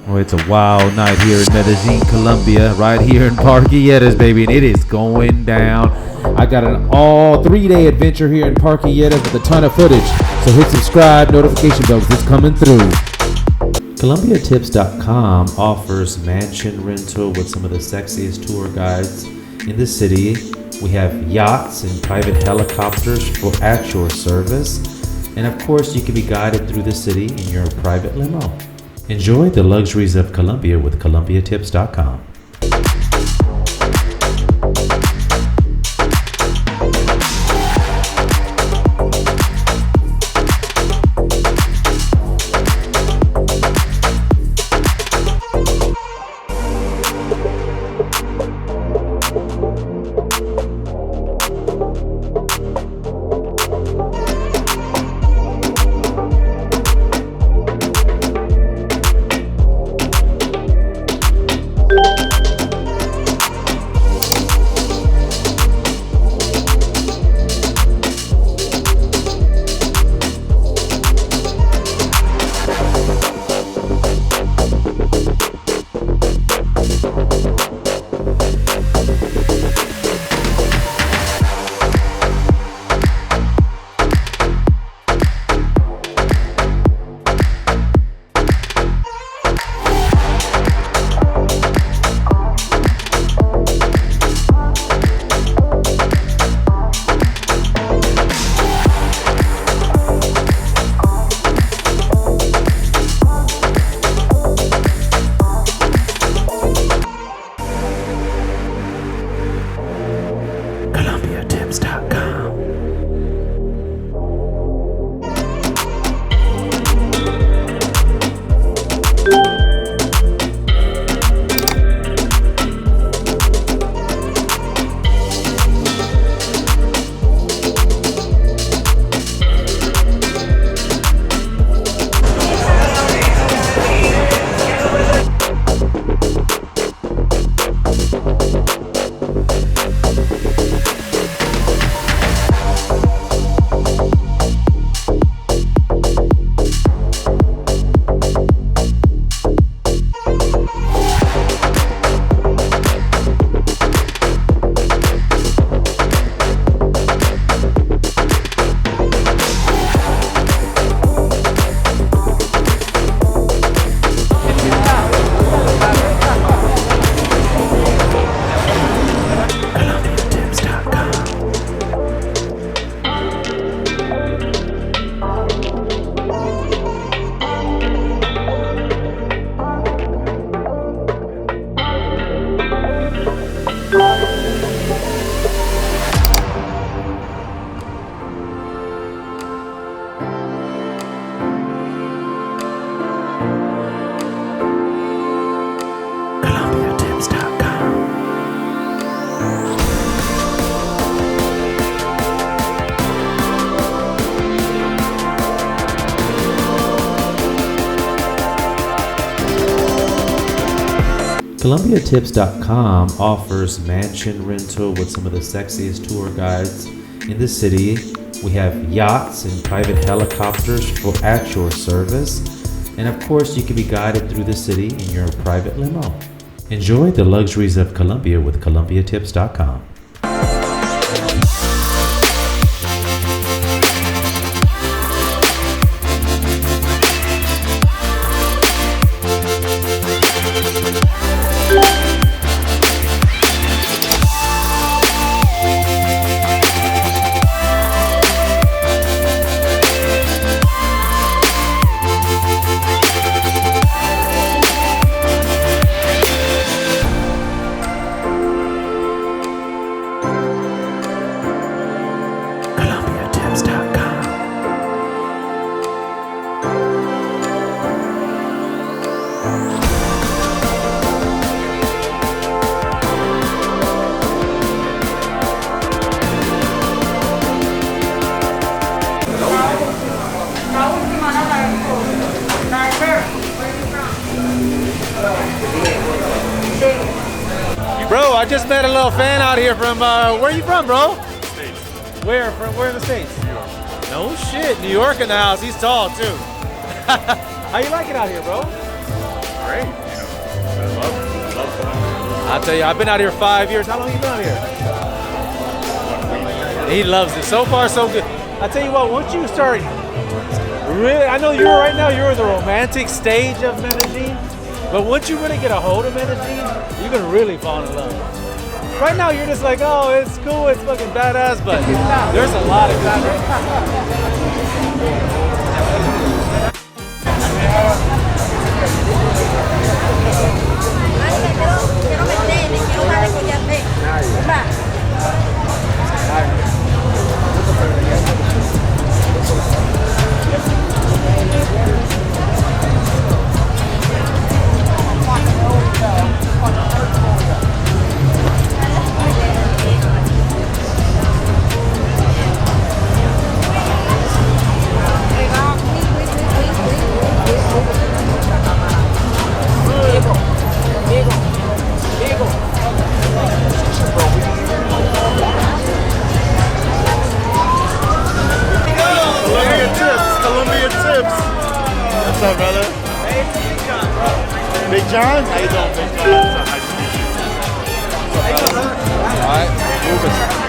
Oh, it's a wild night here in Medellin, Colombia, right here in Parque Lleras, baby, and it is going down. I got an all 3-day adventure here in Parque Lleras with a ton of footage, so hit subscribe, notification bell, 'cause it's coming through. ColombiaTips.com offers mansion rental with some of the sexiest tour guides in the city. We have yachts and private helicopters at your service, and of course, you can be guided through the city in your private limo. Enjoy the luxuries of Colombia with ColombiaTips.com. ColombiaTips.com offers mansion rental with some of the sexiest tour guides in the city. We have yachts and private helicopters at your service, and of course, you can be guided through the city in your private limo. Enjoy the luxuries of Colombia with ColombiaTips.com. Bro, I just met a little fan out here from, where are you from, bro? States. Where? From where in the States? New York. No shit, New York in the house. He's tall, too. How you like it out here, bro? Great. I'll tell you, I've been out here 5 years. How long have you been out here? He loves it. So far, so good. I tell you what, once you start really, I know right now you're in the romantic stage of Medellin, but once you really get a hold of Medellin, you can really fall in love. Right now, you're just like, oh, it's cool, it's fucking badass, but there's a lot of good What's up, brother? Hey, it's Big John, bro. Big John? How you doing, Big John? What's up? Nice to meet you. What's up, brother? All right, move it.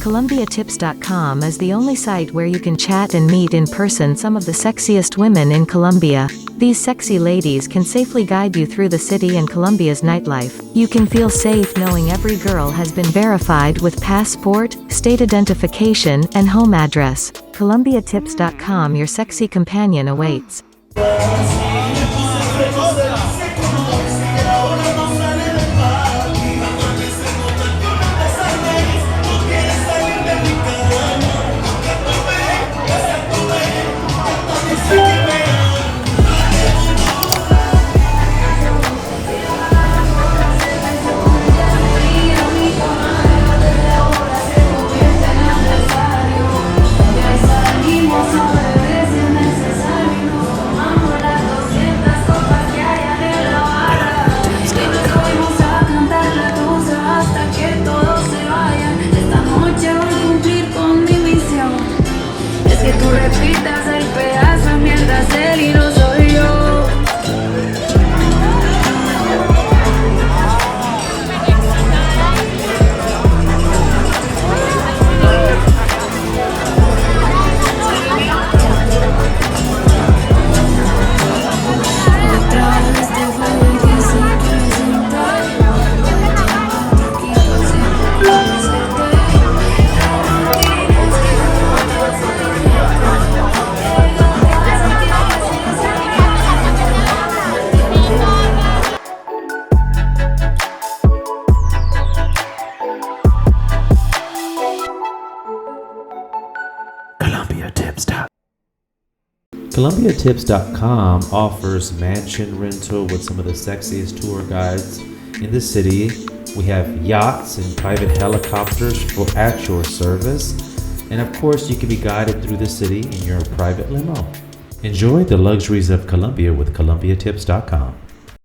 ColombiaTips.com is the only site where you can chat and meet in person some of the sexiest women in Colombia. These sexy ladies can safely guide you through the city and Colombia's nightlife. You can feel safe knowing every girl has been verified with passport, state identification, and home address. ColombiaTips.com, your sexy companion awaits. ColombiaTips.com offers mansion rental with some of the sexiest tour guides in the city. We have yachts and private helicopters at your service. And of course, you can be guided through the city in your private limo. Enjoy the luxuries of Colombia with ColombiaTips.com.